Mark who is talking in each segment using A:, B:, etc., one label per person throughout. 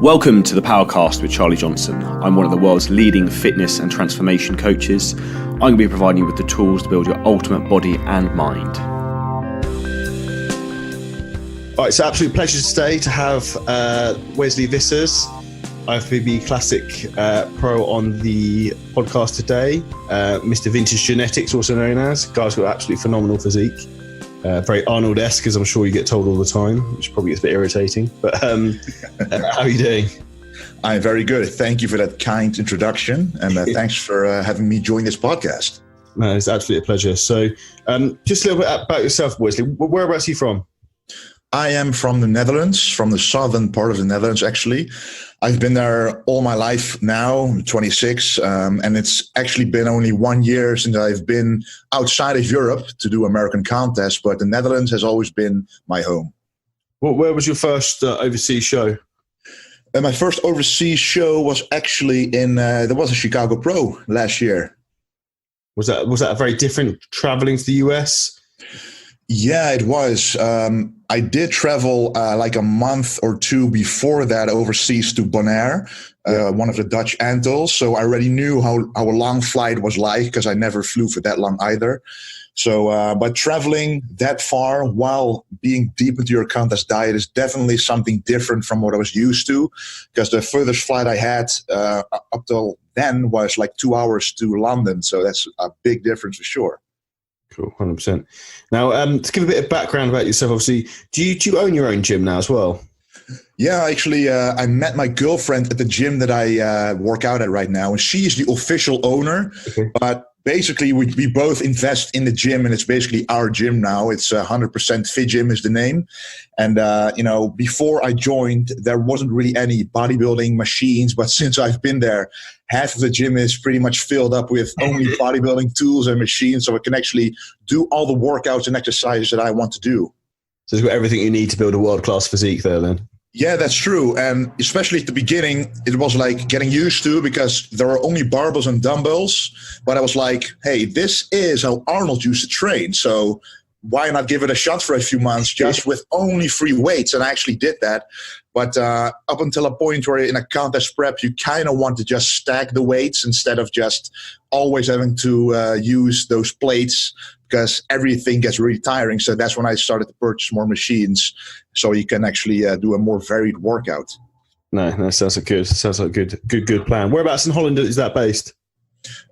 A: Welcome to the Powercast with Charlie Johnson. I'm one of the world's leading fitness and transformation coaches. I'm going to be providing you with the tools to build your ultimate body and mind. All right, it's an absolute pleasure today to have Wesley Vissers, IFBB Classic Pro on the podcast today. Mr. Vintage Genetics, also known as. Guy's got absolutely phenomenal physique. Very Arnold-esque, as I'm sure you get told all the time, which probably gets a bit irritating. But how are you doing?
B: I'm very good. Thank you for that kind introduction. And thanks for having me join this podcast.
A: No, it's absolutely a pleasure. So just a little bit about yourself, Wesley. Whereabouts are you from?
B: I am from the Netherlands, from the southern part of the Netherlands, actually. I've been there all my life now, I'm 26, and it's actually been only 1 year since I've been outside of Europe to do American contests, but the Netherlands has always been my home.
A: Well, where was your first overseas show?
B: My first overseas show was actually there was a Chicago Pro last year.
A: Was that very different traveling to the US?
B: Yeah, it was. I did travel like a month or two before that overseas to Bonaire, one of the Dutch Antilles. So I already knew how a long flight was like because I never flew for that long either. So, but traveling that far while being deep into your contest diet is definitely something different from what I was used to, because the furthest flight I had up till then was like 2 hours to London. So that's a big difference for sure.
A: Cool, 100%. Now, to give a bit of background about yourself, obviously, do you own your own gym now as well?
B: Yeah, actually, I met my girlfriend at the gym that I work out at right now, and she is the official owner. Okay. But basically, we both invest in the gym, and it's basically our gym now. It's 100% Fit Gym is the name. And, before I joined, there wasn't really any bodybuilding machines. But since I've been there, half of the gym is pretty much filled up with only bodybuilding tools and machines. So I can actually do all the workouts and exercises that I want to do.
A: So it's got everything you need to build a world-class physique there then?
B: Yeah, that's true. And especially at the beginning, it was like getting used to, because there were only barbells and dumbbells. But I was like, hey, this is how Arnold used to train. So why not give it a shot for a few months just with only free weights? And I actually did that. But up until a point where in a contest prep, you kind of want to just stack the weights instead of just always having to use those plates, because everything gets really tiring. So that's when I started to purchase more machines so you can actually do a more varied workout.
A: No, sounds like good. Sounds like a good plan. Whereabouts in Holland is that based?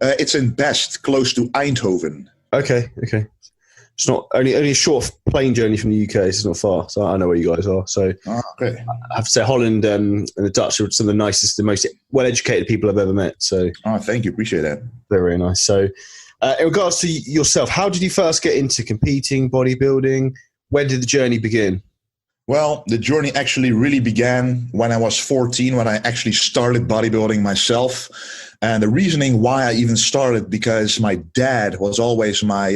B: It's in Best, close to Eindhoven.
A: Okay. It's not only a short plane journey from the UK. So it's not far. So I know where you guys are. So
B: okay.
A: I have to say Holland and the Dutch are some of the nicest, the most well-educated people I've ever met. So
B: thank you. Appreciate that.
A: Very, very nice. So in regards to yourself, how did you first get into competing, bodybuilding? When did the journey begin?
B: Well, the journey actually really began when I was 14, when I actually started bodybuilding myself. And the reasoning why I even started, because my dad was always my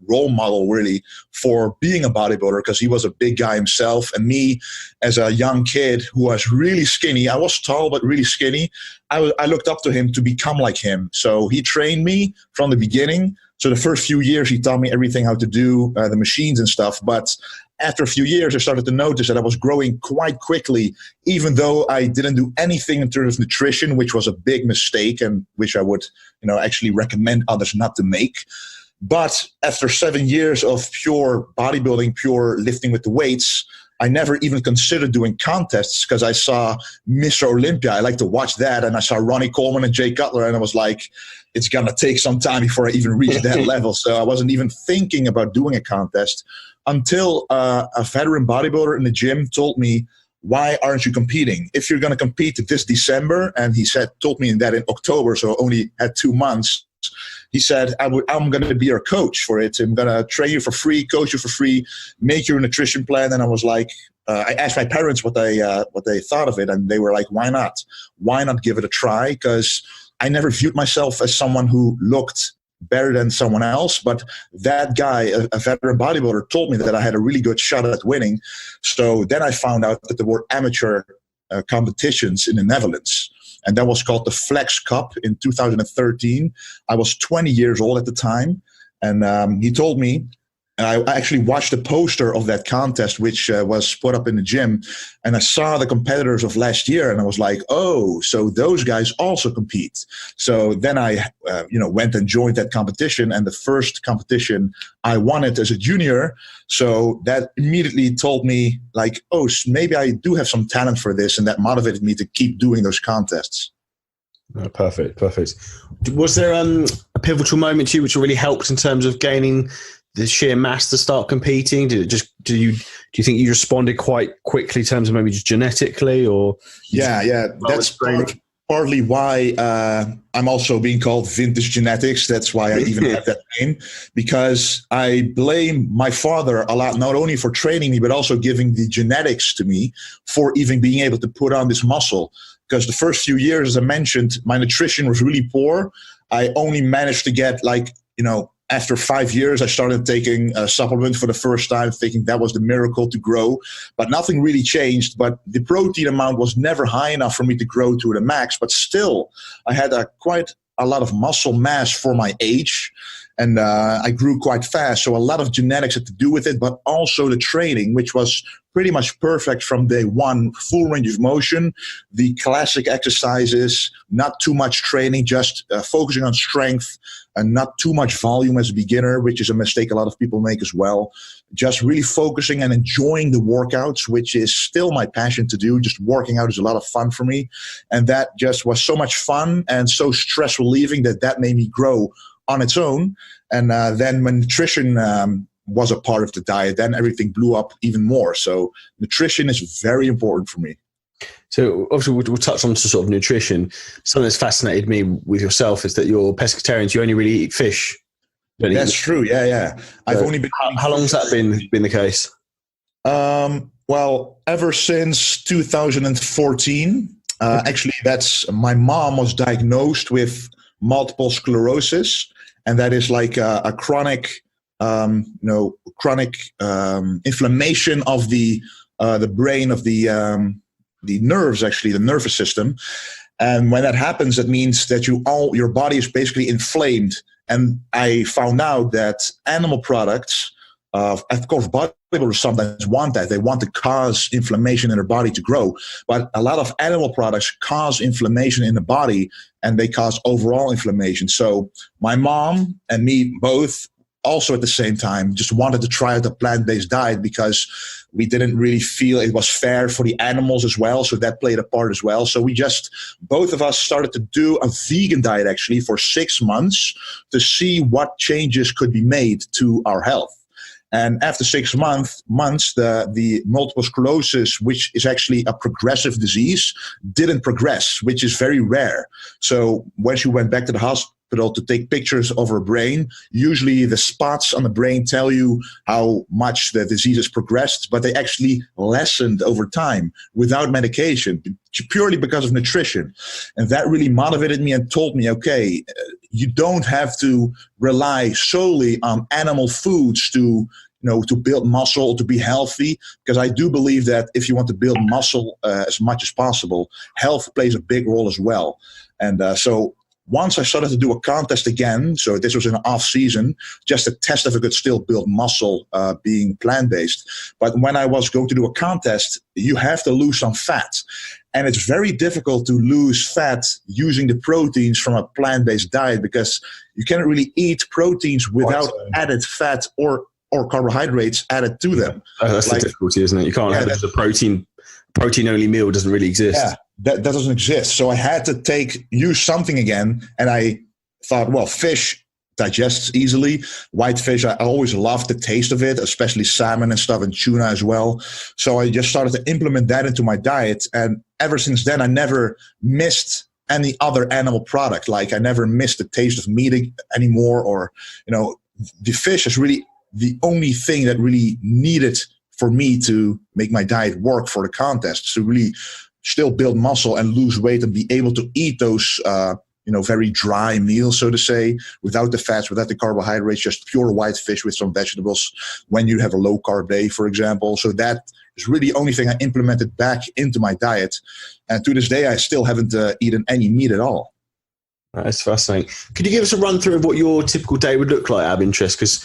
B: role model really for being a bodybuilder, because he was a big guy himself. And me as a young kid who was really skinny, I was tall but really skinny, I looked up to him to become like him. So he trained me from the beginning. So the first few years, he taught me everything, how to do the machines and stuff. But after a few years, I started to notice that I was growing quite quickly, even though I didn't do anything in terms of nutrition, which was a big mistake and which I would, actually recommend others not to make. But after 7 years of pure bodybuilding, pure lifting with the weights, I never even considered doing contests, because I saw Mr. Olympia. I like to watch that. And I saw Ronnie Coleman and Jay Cutler. And I was like, it's going to take some time before I even reach that level. So I wasn't even thinking about doing a contest until a veteran bodybuilder in the gym told me, why aren't you competing? If you're going to compete this December, and he told me that in October, so I only had 2 months. He said, I'm going to be your coach for it. I'm going to train you for free, coach you for free, make your nutrition plan. And I was like, I asked my parents what they thought of it. And they were like, why not? Why not give it a try? Because I never viewed myself as someone who looked better than someone else. But that guy, a veteran bodybuilder, told me that I had a really good shot at winning. So then I found out that there were amateur competitions in the Netherlands. And that was called the Flex Cup in 2013. I was 20 years old at the time. And he told me, And I actually watched the poster of that contest, which was put up in the gym. And I saw the competitors of last year, and I was like, oh, so those guys also compete. So then I went and joined that competition. And the first competition I won it as a junior. So that immediately told me, like, oh, maybe I do have some talent for this. And that motivated me to keep doing those contests.
A: Oh, perfect. Was there a pivotal moment to you which really helped in terms of gaining the sheer mass to start competing? Do you think you responded quite quickly in terms of maybe just genetically, or?
B: Yeah. That's partly why I'm also being called vintage genetics. That's why I even have that name, because I blame my father a lot, not only for training me, but also giving the genetics to me for even being able to put on this muscle. Because the first few years, as I mentioned, my nutrition was really poor. I only managed to get after 5 years, I started taking a supplement for the first time, thinking that was the miracle to grow. But nothing really changed. But the protein amount was never high enough for me to grow to the max. But still, I had quite a lot of muscle mass for my age. And I grew quite fast. So a lot of genetics had to do with it, but also the training, which was pretty much perfect from day one. Full range of motion, the classic exercises, not too much training, just focusing on strength and not too much volume as a beginner, which is a mistake a lot of people make as well. Just really focusing and enjoying the workouts, which is still my passion to do. Just working out is a lot of fun for me. And that just was so much fun and so stress relieving that made me grow on its own. And then when nutrition was a part of the diet, then everything blew up even more. So nutrition is very important for me.
A: So obviously we'll touch on sort of nutrition. Something that's fascinated me with yourself is that you're pescatarians. You only really eat fish.
B: That's true. Yeah. I've only been.
A: How long has that been the case?
B: Well, ever since 2014. Actually, my mom was diagnosed with multiple sclerosis, and that is like a chronic inflammation of the brain, of the nerves, actually the nervous system. And when that happens, that means that your body is basically inflamed. And I found out that animal products, of course, bodybuilders sometimes want that. They want to cause inflammation in their body to grow. But a lot of animal products cause inflammation in the body, and they cause overall inflammation. So my mom and me both also at the same time just wanted to try out a plant-based diet because we didn't really feel it was fair for the animals as well. So that played a part as well. So both of us started to do a vegan diet actually for 6 months to see what changes could be made to our health. And after 6 months, the multiple sclerosis, which is actually a progressive disease, didn't progress, which is very rare. So when she went back to the hospital to take pictures of her brain, usually the spots on the brain tell you how much the disease has progressed, but they actually lessened over time without medication, purely because of nutrition. And that really motivated me and told me, okay, you don't have to rely solely on animal foods to build muscle, to be healthy, because I do believe that if you want to build muscle as much as possible, health plays a big role as well. And so once I started to do a contest again, so this was in the off season, just to test if I could still build muscle being plant-based. But when I was going to do a contest, you have to lose some fat. And it's very difficult to lose fat using the proteins from a plant-based diet because you cannot really eat proteins without added fat or carbohydrates added to them.
A: That's the difficulty, isn't it? You can't have it as a protein-only meal. Doesn't really exist.
B: Yeah, that doesn't exist. So I had to use something again, and I thought, well, fish digests easily. White fish, I always loved the taste of it, especially salmon and stuff, and tuna as well. So I just started to implement that into my diet, and ever since then, I never missed any other animal product. Like I never missed the taste of meat anymore, or the fish is really the only thing that really needed for me to make my diet work for the contest, to really still build muscle and lose weight and be able to eat those, very dry meals, so to say, without the fats, without the carbohydrates, just pure white fish with some vegetables when you have a low carb day, for example. So that is really the only thing I implemented back into my diet. And to this day, I still haven't eaten any meat at all.
A: That's fascinating. Could you give us a run through of what your typical day would look like out of interest? Because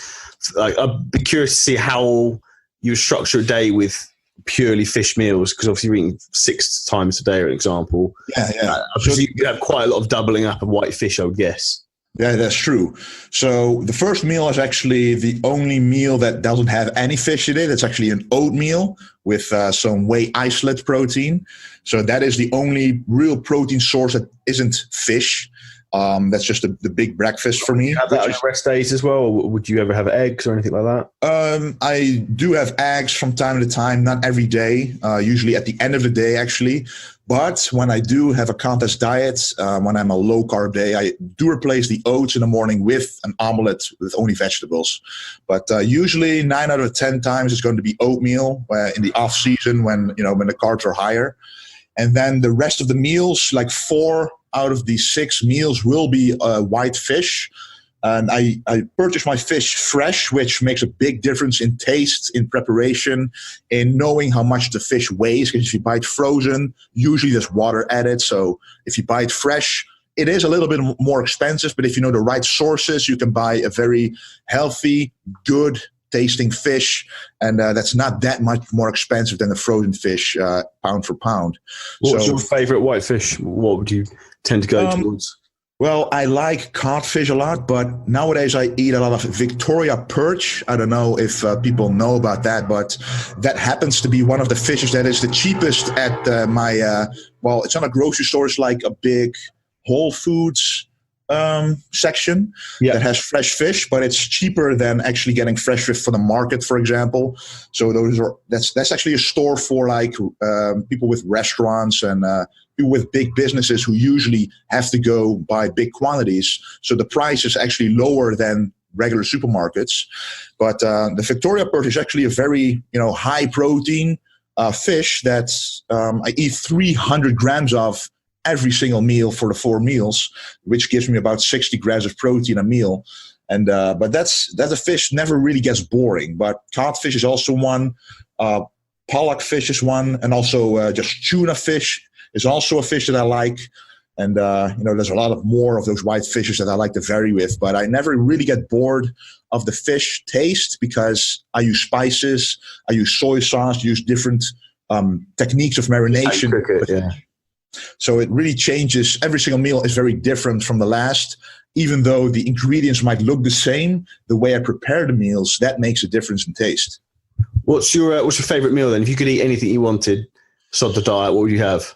A: like, I'd be curious to see how you structure a day with purely fish meals, because obviously you're eating 6 times a day, for example.
B: Yeah.
A: I presume you have quite a lot of doubling up of white fish, I would guess.
B: Yeah, that's true. So the first meal is actually the only meal that doesn't have any fish in it. It's actually an oatmeal with some whey isolate protein. So that is the only real protein source that isn't fish. That's just the big breakfast for me.
A: Do you have that on your rest days as well, or would you ever have eggs or anything like that?
B: I do have eggs from time to time, not every day, usually at the end of the day, actually. But when I do have a contest diet, when I'm a low-carb day, I do replace the oats in the morning with an omelet with only vegetables. But usually 9 out of 10 times it's going to be oatmeal in the off-season when the carbs are higher. And then the rest of the meals, like 4 out of the 6 meals, will be white fish. And I purchase my fish fresh, which makes a big difference in taste, in preparation, in knowing how much the fish weighs. Because if you buy it frozen, usually there's water added. So if you buy it fresh, it is a little bit more expensive. But if you know the right sources, you can buy a very healthy, good tasting fish. And that's not that much more expensive than the frozen fish, pound for pound.
A: What's your favorite white fish? What would you tend to go towards?
B: Well, I like codfish a lot, but nowadays I eat a lot of Victoria perch. I don't know if people know about that, but that happens to be one of the fishes that is the cheapest at my, well, it's not a grocery store. It's like a big Whole Foods section that has fresh fish, but it's cheaper than actually getting fresh fish for the market, for example. So that's actually a store for like people with restaurants and people with big businesses who usually have to go buy big quantities. So the price is actually lower than regular supermarkets. But the Victoria perch is actually a very high protein fish that I eat 300 grams of every single meal for the 4 meals, which gives me about 60 grams of protein a meal. And but that's a fish never really gets boring. But codfish is also one, pollock fish is one, and also just tuna fish is also a fish that I like. And there's a lot of more of those white fishes that I like to vary with. But I never really get bored of the fish taste because I use spices, I use soy sauce, use different techniques of marination. So it really changes. Every single meal is very different from the last. Even though the ingredients might look the same, the way I prepare the meals, that makes a difference in taste.
A: What's your favorite meal then? If you could eat anything you wanted, sod the diet, what would you have?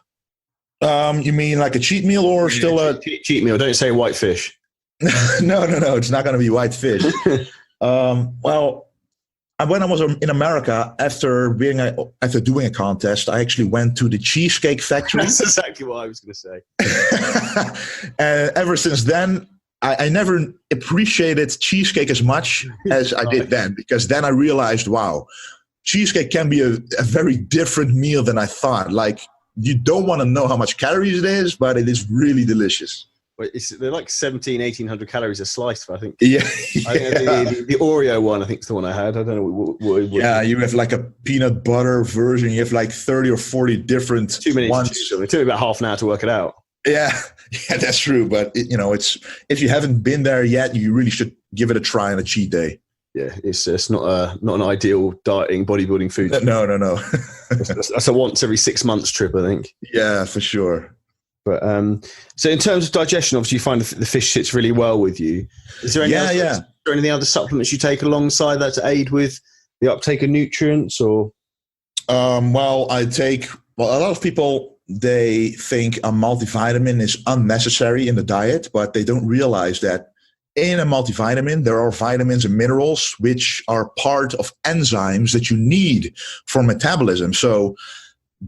B: You mean like a cheat meal or still a
A: cheat meal? Don't say white fish.
B: No. It's not going to be white fish. Well, when I was in America, after doing a contest, I actually went to the Cheesecake Factory.
A: That's exactly what I was going to say.
B: And ever since then, I never appreciated cheesecake as much as I did then, because then I realized, wow, cheesecake can be a very different meal than I thought. Like, you don't want to know how much calories it is, but it is really delicious.
A: They're like 1,800 calories a slice, I think.
B: Yeah.
A: I think the Oreo one, I think, is the one I had. I don't know what
B: yeah, you have like a peanut butter version. You have like 30 or 40 different ones.
A: It took me about half an hour to work it out.
B: Yeah, that's true. But it's if you haven't been there yet, you really should give it a try on a cheat day.
A: Yeah, it's not an ideal dieting bodybuilding food.
B: No.
A: That's a once every 6 months trip, I think.
B: Yeah, for sure.
A: But so in terms of digestion, obviously you find the fish sits really well with you. Is there anything other supplements you take alongside that to aid with the uptake of nutrients? Or
B: a lot of people, they think a multivitamin is unnecessary in the diet, but they don't realize that in a multivitamin, there are vitamins and minerals which are part of enzymes that you need for metabolism. So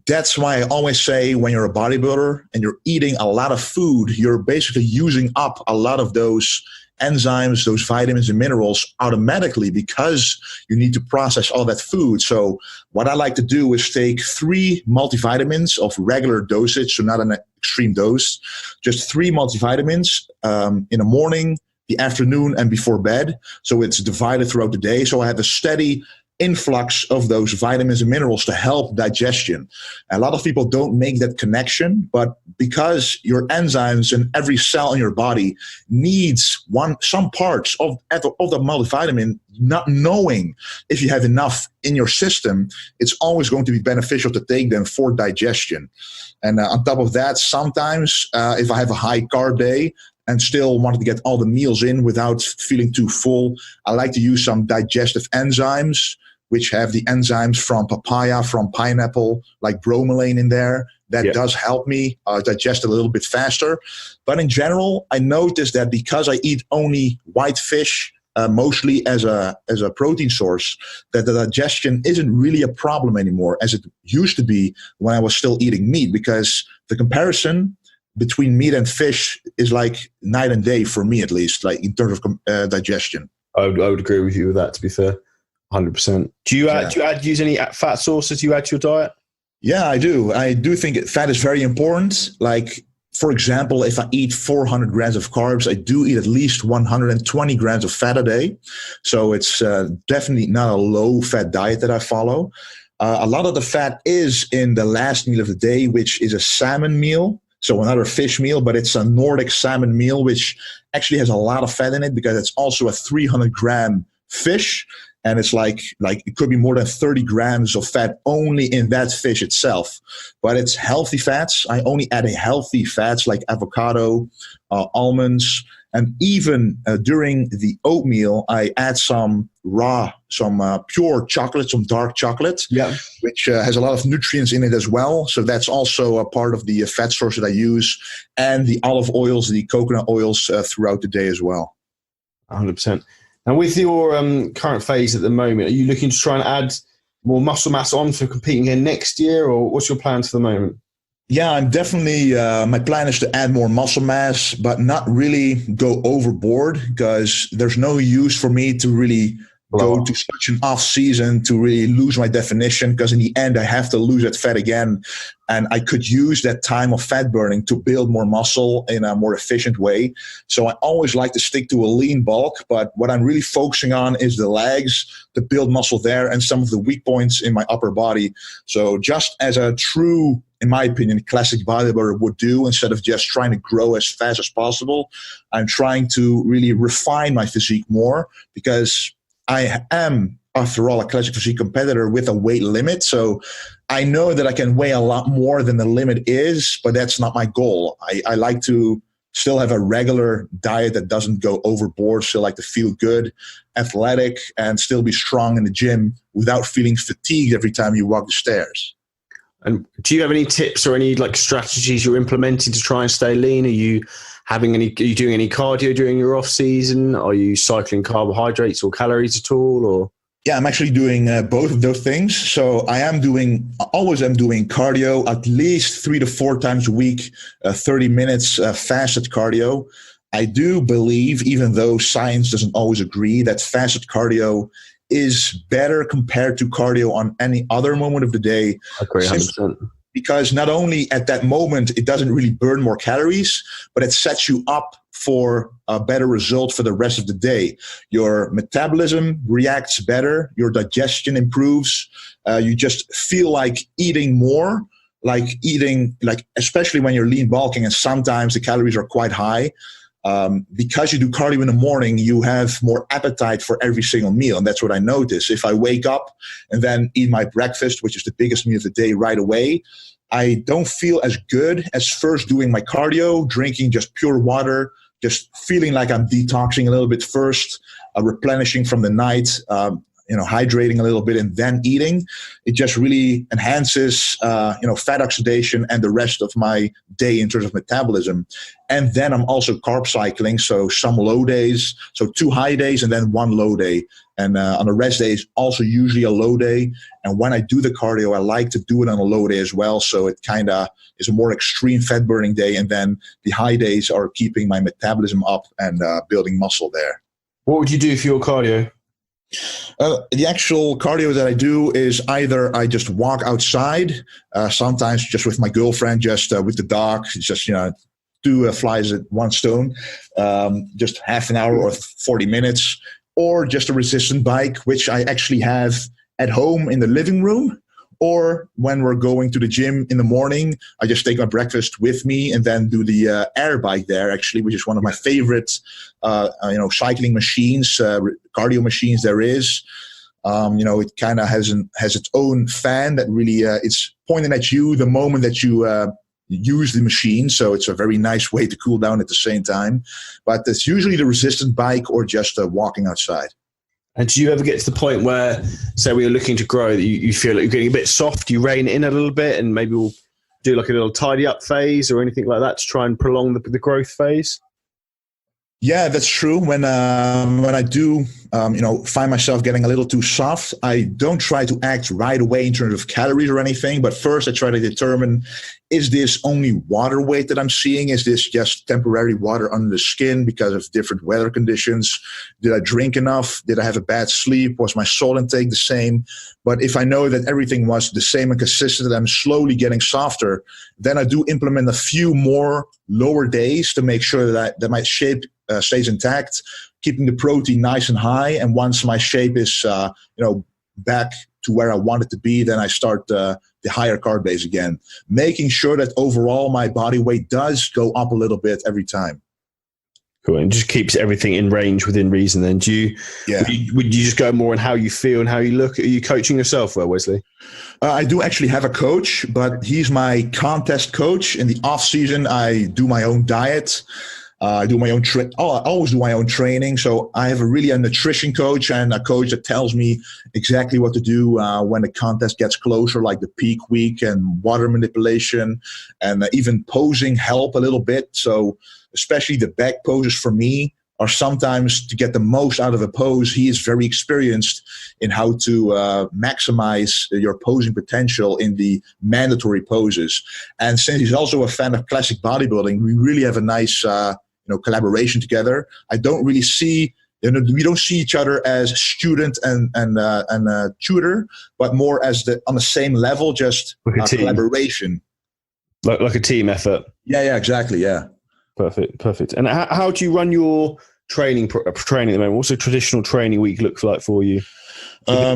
B: that's why I always say when you're a bodybuilder and you're eating a lot of food, you're basically using up a lot of those enzymes, those vitamins and minerals automatically because you need to process all that food. So what I like to do is take 3 multivitamins of regular dosage, so not an extreme dose, just 3 multivitamins in the morning, the afternoon, and before bed. So it's divided throughout the day. So I have a steady influx of those vitamins and minerals to help digestion. A lot of people don't make that connection, but because your enzymes and every cell in your body needs some parts of the multivitamin, not knowing if you have enough in your system, it's always going to be beneficial to take them for digestion. And on top of that, sometimes if I have a high carb day and still wanted to get all the meals in without feeling too full, I like to use some digestive enzymes, which have the enzymes from papaya, from pineapple, like bromelain in there. That does help me digest a little bit faster. But in general, I noticed that because I eat only white fish, mostly as a protein source, that the digestion isn't really a problem anymore as it used to be when I was still eating meat, because the comparison between meat and fish is like night and day for me, at least, like in terms of digestion.
A: I would agree with you with that, to be fair. 100%. Do you use any fat sources you add to your diet?
B: Yeah, I do. I do think fat is very important. Like, for example, if I eat 400 grams of carbs, I do eat at least 120 grams of fat a day. So it's definitely not a low-fat diet that I follow. A lot of the fat is in the last meal of the day, which is a salmon meal. So another fish meal, but it's a Nordic salmon meal, which actually has a lot of fat in it because it's also a 300-gram fish. And it's like it could be more than 30 grams of fat only in that fish itself. But it's healthy fats. I only add healthy fats like avocado, almonds, and even during the oatmeal, I add some pure chocolate, some dark chocolate, which has a lot of nutrients in it as well. So that's also a part of the fat source that I use, and the olive oils, the coconut oils throughout the day as well.
A: 100%. And with your current phase at the moment, are you looking to try and add more muscle mass on for competing again next year, or what's your plans for the moment?
B: Yeah, I'm definitely, my plan is to add more muscle mass, but not really go overboard, because there's no use for me to really go to such an off season to really lose my definition, because in the end I have to lose that fat again. And I could use that time of fat burning to build more muscle in a more efficient way. So I always like to stick to a lean bulk, but what I'm really focusing on is the legs, to build muscle there, and some of the weak points in my upper body. So just as a true, in my opinion, classic bodybuilder would do, instead of just trying to grow as fast as possible, I'm trying to really refine my physique more, because I am, after all, a classic physique competitor with a weight limit. So I know that I can weigh a lot more than the limit is, but that's not my goal. I like to still have a regular diet that doesn't go overboard. Still like to feel good, athletic, and still be strong in the gym without feeling fatigued every time you walk the stairs.
A: And do you have any tips or any strategies you're implementing to try and stay lean? Are you doing any cardio during your off season? Are you cycling carbohydrates or calories at all? Or
B: yeah, I'm actually doing both of those things. So I always am doing cardio at least 3 to 4 times a week, 30 minutes fasted cardio. I do believe, even though science doesn't always agree, that fasted cardio is better compared to cardio on any other moment of the day.
A: I agree 100%.
B: Because not only at that moment, it doesn't really burn more calories, but it sets you up for a better result for the rest of the day. Your metabolism reacts better. Your digestion improves. You just feel like eating more, especially when you're lean bulking, and sometimes the calories are quite high. Because you do cardio in the morning, you have more appetite for every single meal. And that's what I notice. If I wake up and then eat my breakfast, which is the biggest meal of the day, right away, I don't feel as good as first doing my cardio, drinking just pure water, just feeling like I'm detoxing a little bit first, replenishing from the night, hydrating a little bit, and then eating. It just really enhances, fat oxidation and the rest of my day in terms of metabolism. And then I'm also carb cycling. So some low days, so 2 high days and then 1 low day. And on the rest days, also usually a low day. And when I do the cardio, I like to do it on a low day as well. So it kind of is a more extreme fat burning day. And then the high days are keeping my metabolism up and building muscle there.
A: What would you do for your cardio?
B: The actual cardio that I do is either I just walk outside, sometimes just with my girlfriend, just with the dog, just, 2 flies at 1 stone, just half an hour or 40 minutes, or just a resistant bike, which I actually have at home in the living room, or when we're going to the gym in the morning, I just take my breakfast with me and then do the air bike there, actually, which is one of my favorite, cycling machines, cardio machines there is. It kind of has its own fan that really it's pointing at you the moment that you use the machine. So it's a very nice way to cool down at the same time. But it's usually the resistance bike or just walking outside.
A: And do you ever get to the point where, say, we are looking to grow, you feel like you're getting a bit soft, you rein it in a little bit, and maybe we'll do like a little tidy up phase or anything like that to try and prolong the growth phase?
B: Yeah, that's true. When I do, find myself getting a little too soft, I don't try to act right away in terms of calories or anything. But first, I try to determine, is this only water weight that I'm seeing? Is this just temporary water under the skin because of different weather conditions? Did I drink enough? Did I have a bad sleep? Was my salt intake the same? But if I know that everything was the same and consistent, that I'm slowly getting softer, then I do implement a few more lower days to make sure that my shape stays intact, keeping the protein nice and high. And once my shape is, back to where I want it to be, then I start the higher carb days again, making sure that overall my body weight does go up a little bit every time.
A: Cool. And just keeps everything in range within reason. Then would you just go more on how you feel and how you look? Are you coaching yourself well, Wesley?
B: I do actually have a coach, but he's my contest coach. In the off season, I do my own diet. I do my own I always do my own training. So I have a nutrition coach and a coach that tells me exactly what to do when the contest gets closer, like the peak week and water manipulation and even posing help a little bit. So especially the back poses for me are sometimes to get the most out of a pose. He is very experienced in how to maximize your posing potential in the mandatory poses. And since he's also a fan of classic bodybuilding, we really have a nice collaboration together. I don't really see, we don't see each other as student and tutor, but more as on the same level, just
A: like a
B: collaboration.
A: Like a team effort.
B: Yeah, exactly, yeah.
A: Perfect. And how do you run your training at the moment? What's a traditional training week look like for you? I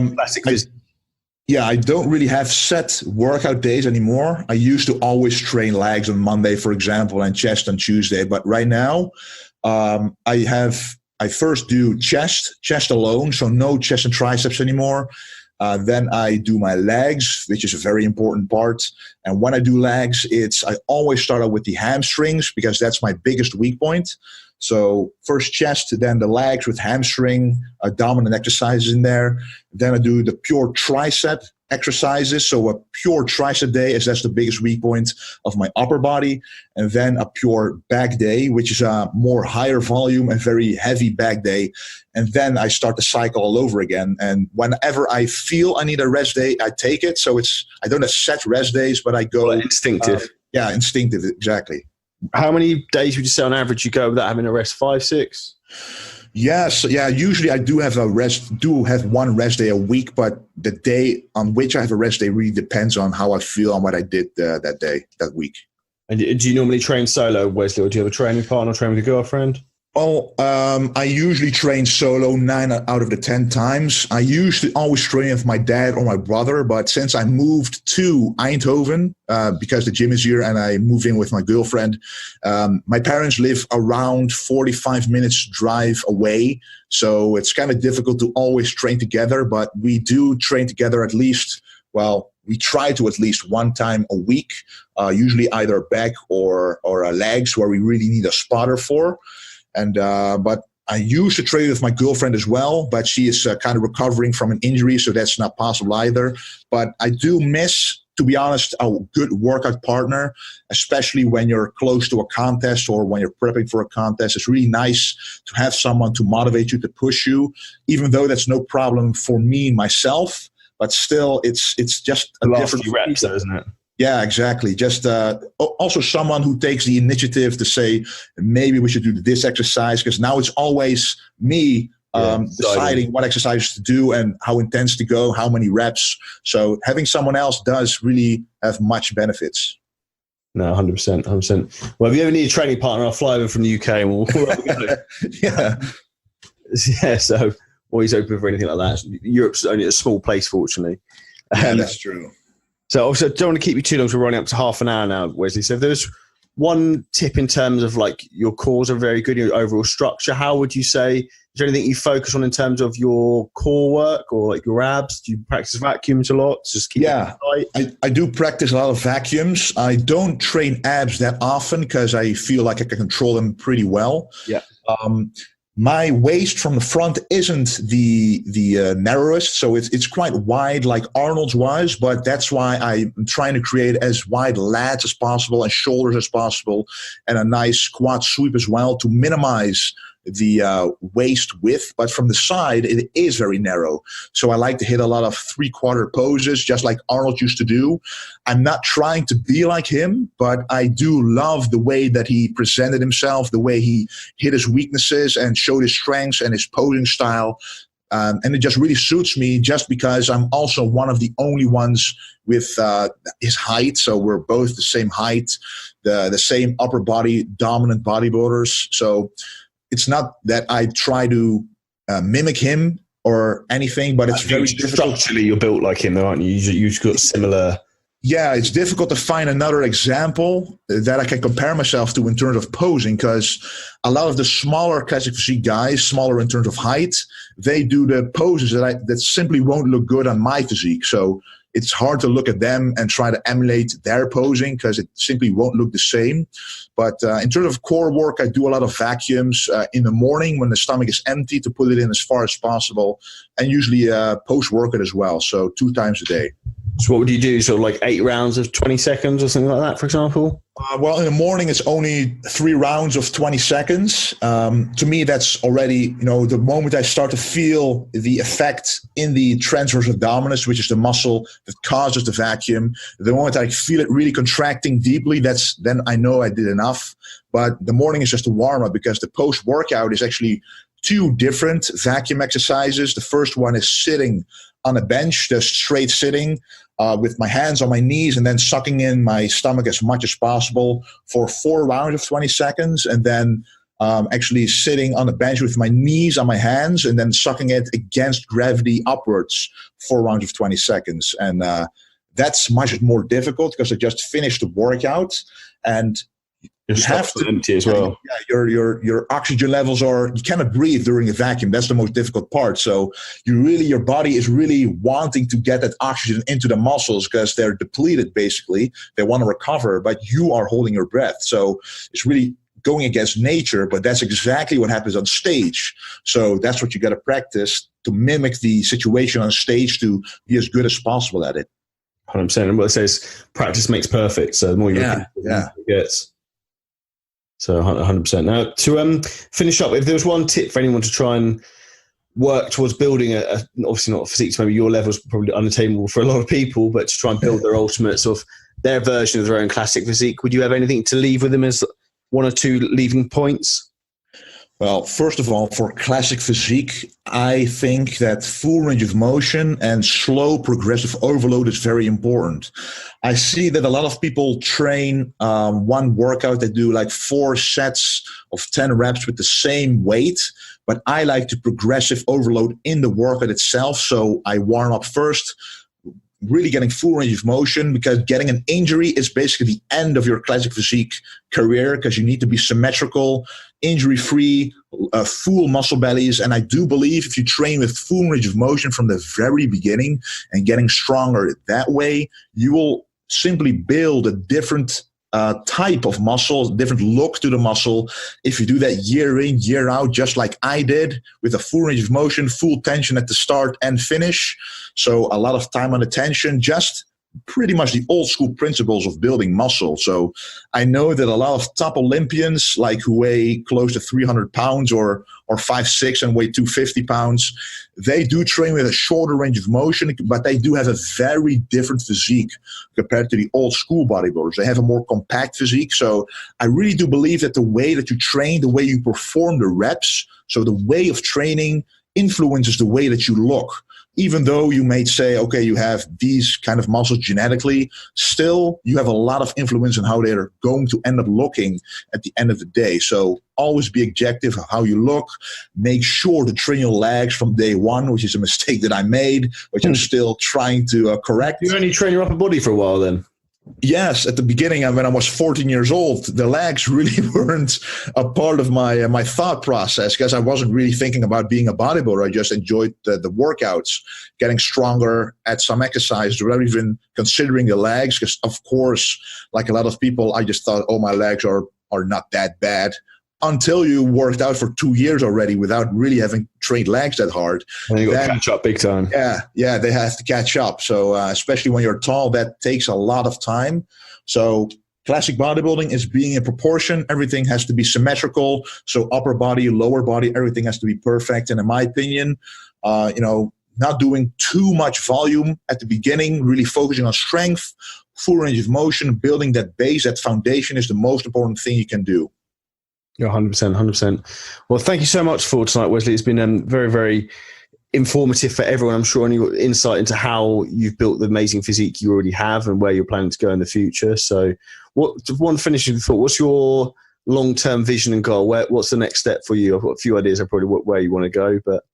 A: don't really have set workout days anymore. I used to always train legs on Monday, for example, and chest on Tuesday. But right now, I first do chest alone, so no chest and triceps anymore. Then I do my legs, which is a very important part. And when I do legs, I always start out with the hamstrings because that's my biggest weak point. So first chest, then the legs with hamstring, dominant exercises in there. Then I do the pure tricep exercises. So a pure tricep day that's the biggest weak point of my upper body. And then a pure back day, which is a more higher volume and very heavy back day. And then I start the cycle all over again. And whenever I feel I need a rest day, I take it. So I don't have set rest days, but I go instinctive.
B: Instinctive, exactly.
A: How many days would you say on average you go without having a rest? 5, 6?
B: Yes. Yeah. Usually I do have one rest day a week, but the day on which I have a rest day really depends on how I feel and what I did that week.
A: And do you normally train solo, Wesley, or do you have a training partner, train with a girlfriend?
B: Well, I usually train solo 9 out of the 10 times. I used to always train with my dad or my brother, but since I moved to Eindhoven, because the gym is here and I moved in with my girlfriend, my parents live around 45 minutes drive away. So it's kind of difficult to always train together, but we do train together at least, we try to at least one time a week, usually either back or legs where we really need a spotter for. And but I used to train with my girlfriend as well, but she is kind of recovering from an injury, so that's not possible either. But I do miss, to be honest, a good workout partner, especially when you're close to a contest or when you're prepping for a contest. It's really nice to have someone to motivate you, to push you, even though that's no problem for me myself. But still, it's just a different
A: reps, though, isn't it?
B: Yeah, exactly. Just also someone who takes the initiative to say, maybe we should do this exercise, because now it's always me deciding what exercises to do and how intense to go, how many reps. So having someone else does really have much benefits.
A: No, 100%. Well, if you ever need a training partner, I'll fly over from the UK and we'll go.
B: Yeah.
A: Yeah, so always open for anything like that. Europe's only a small place, fortunately.
B: Yeah, that's true.
A: So obviously I don't want to keep you too long, so we're running up to half an hour now, Wesley. So if there's one tip in terms of like your cores are very good, your overall structure, how would you say, is there anything you focus on in terms of your core work or like your abs? Do you practice vacuums a lot? Just keep it tight?
B: I do practice a lot of vacuums. I don't train abs that often because I feel like I can control them pretty well.
A: Yeah.
B: My waist from the front isn't the narrowest, so it's quite wide like Arnold's was, but that's why I'm trying to create as wide lats as possible and shoulders as possible and a nice quad sweep as well to minimize the waist width, but from the side it is very narrow. So I like to hit a lot of 3/4 poses, just like Arnold used to do. I'm not trying to be like him, but I do love the way that he presented himself, the way he hit his weaknesses and showed his strengths and his posing style. And it just really suits me just because I'm also one of the only ones with his height. So we're both the same height, the same upper body dominant bodybuilders. So it's not that I try to mimic him or anything, but it's very difficult.
A: Structurally, you're built like him, though, aren't you? You've got similar.
B: Yeah, it's difficult to find another example that I can compare myself to in terms of posing, because a lot of the smaller classic physique guys, smaller in terms of height, they do the poses that simply won't look good on my physique. So it's hard to look at them and try to emulate their posing because it simply won't look the same. But in terms of core work, I do a lot of vacuums in the morning when the stomach is empty to put it in as far as possible, and usually post-workout as well, so 2 times a day.
A: So what would you do? So like 8 rounds of 20 seconds or something like that, for example?
B: Well, in the morning, it's only 3 rounds of 20 seconds. To me, that's already, the moment I start to feel the effect in the transverse abdominis, which is the muscle that causes the vacuum. The moment I feel it really contracting deeply, then I know I did enough. But the morning is just a warm-up, because the post-workout is actually 2 different vacuum exercises. The first one is sitting on a bench, just straight sitting with my hands on my knees and then sucking in my stomach as much as possible for 4 rounds of 20 seconds. And then actually sitting on a bench with my knees on my hands and then sucking it against gravity upwards 4 rounds of 20 seconds. And that's much more difficult because I just finished the workout and you have to
A: empty as well.
B: Yeah, your oxygen levels you cannot breathe during a vacuum. That's the most difficult part. So your body is really wanting to get that oxygen into the muscles because they're depleted basically. They want to recover, but you are holding your breath. So it's really going against nature, but that's exactly what happens on stage. So that's what you got to practice to mimic the situation on stage to be as good as possible at it.
A: 100%. And what it says, practice makes perfect. So the more you gets. So 100%. Now, to finish up, if there was one tip for anyone to try and work towards building obviously not physique, maybe your level is probably unattainable for a lot of people, but to try and build their ultimate sort of their version of their own classic physique, would you have anything to leave with them as 1 or 2 leaving points?
B: Well, first of all, for classic physique, I think that full range of motion and slow progressive overload is very important. I see that a lot of people train one workout. They do like 4 sets of 10 reps with the same weight, but I like to progressive overload in the workout itself. So I warm up first, really getting full range of motion, because getting an injury is basically the end of your classic physique career, because you need to be symmetrical, injury-free, full muscle bellies. And I do believe if you train with full range of motion from the very beginning and getting stronger that way, you will simply build a different type of muscle, different look to the muscle. If you do that year in, year out, just like I did, with a full range of motion, full tension at the start and finish. So a lot of time on attention, just pretty much the old school principles of building muscle. So I know that a lot of top Olympians, like who weigh close to 300 pounds or 5'6" and weigh 250 pounds, they do train with a shorter range of motion, but they do have a very different physique compared to the old school bodybuilders. They have a more compact physique. So I really do believe that the way that you train, the way you perform the reps, so the way of training influences the way that you look. even though you may say, okay, you have these kind of muscles genetically, still you have a lot of influence on how they're going to end up looking at the end of the day. So always be objective of how you look. Make sure to train your legs from day one, which is a mistake that I made, which I'm still trying to correct.
A: You only train your upper body for a while then?
B: Yes, at the beginning, when I was 14 years old, the legs really weren't a part of my thought process, because I wasn't really thinking about being a bodybuilder. I just enjoyed the workouts, getting stronger at some exercise without even considering the legs. Because, of course, like a lot of people, I just thought, oh, my legs are not that bad. Until you worked out for 2 years already without really having trained legs that hard.
A: And you got to catch up big time.
B: Yeah, they have to catch up. So especially when you're tall, that takes a lot of time. So classic bodybuilding is being in proportion. Everything has to be symmetrical. So upper body, lower body, everything has to be perfect. And in my opinion, not doing too much volume at the beginning, really focusing on strength, full range of motion, building that base, that foundation is the most important thing you can do.
A: Yeah, 100%, 100%. Well, thank you so much for tonight, Wesley. It's been very, very informative for everyone, I'm sure, and your insight into how you've built the amazing physique you already have and where you're planning to go in the future. So one finishing thought, what's your long-term vision and goal? What's the next step for you? I've got a few ideas of probably where you want to go, but...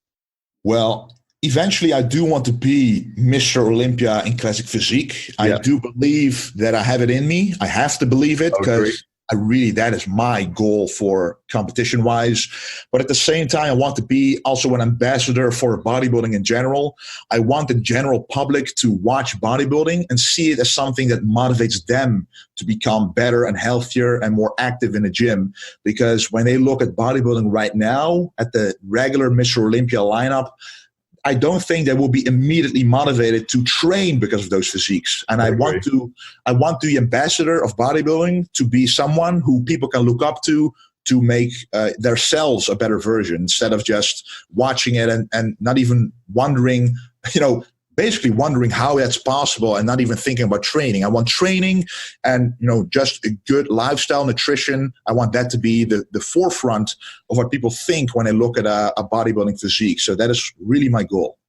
A: Well,
B: eventually, I do want to be Mr. Olympia in classic physique. Yeah. I do believe that I have it in me. I have to believe it, because that is my goal for competition wise. But at the same time, I want to be also an ambassador for bodybuilding in general. I want the general public to watch bodybuilding and see it as something that motivates them to become better and healthier and more active in the gym. Because when they look at bodybuilding right now, at the regular Mr. Olympia lineup, I don't think they will be immediately motivated to train because of those physiques. And I want the ambassador of bodybuilding to be someone who people can look up to make themselves a better version, instead of just watching it and not even wondering, basically wondering how that's possible and not even thinking about training. I want training and, just a good lifestyle, nutrition. I want that to be the forefront of what people think when they look at a bodybuilding physique. So that is really my goal.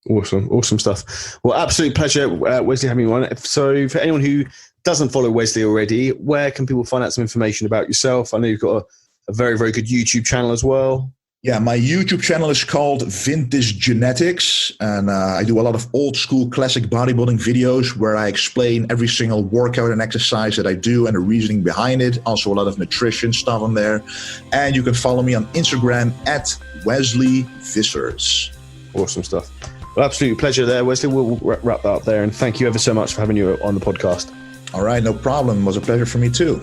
A: Awesome stuff. Well, absolute pleasure, Wesley, having you on. So for anyone who doesn't follow Wesley already, where can people find out some information about yourself? I know you've got a very, very good YouTube channel as well.
B: Yeah, my YouTube channel is called Vintage Genetics, and I do a lot of old school classic bodybuilding videos where I explain every single workout and exercise that I do and the reasoning behind it. Also a lot of nutrition stuff on there. And you can follow me on Instagram at Wesley Vissers.
A: Awesome stuff. Well, absolute pleasure there, Wesley. We'll wrap that up there, and thank you ever so much for having you on the podcast.
B: All right, no problem. It was a pleasure for me too.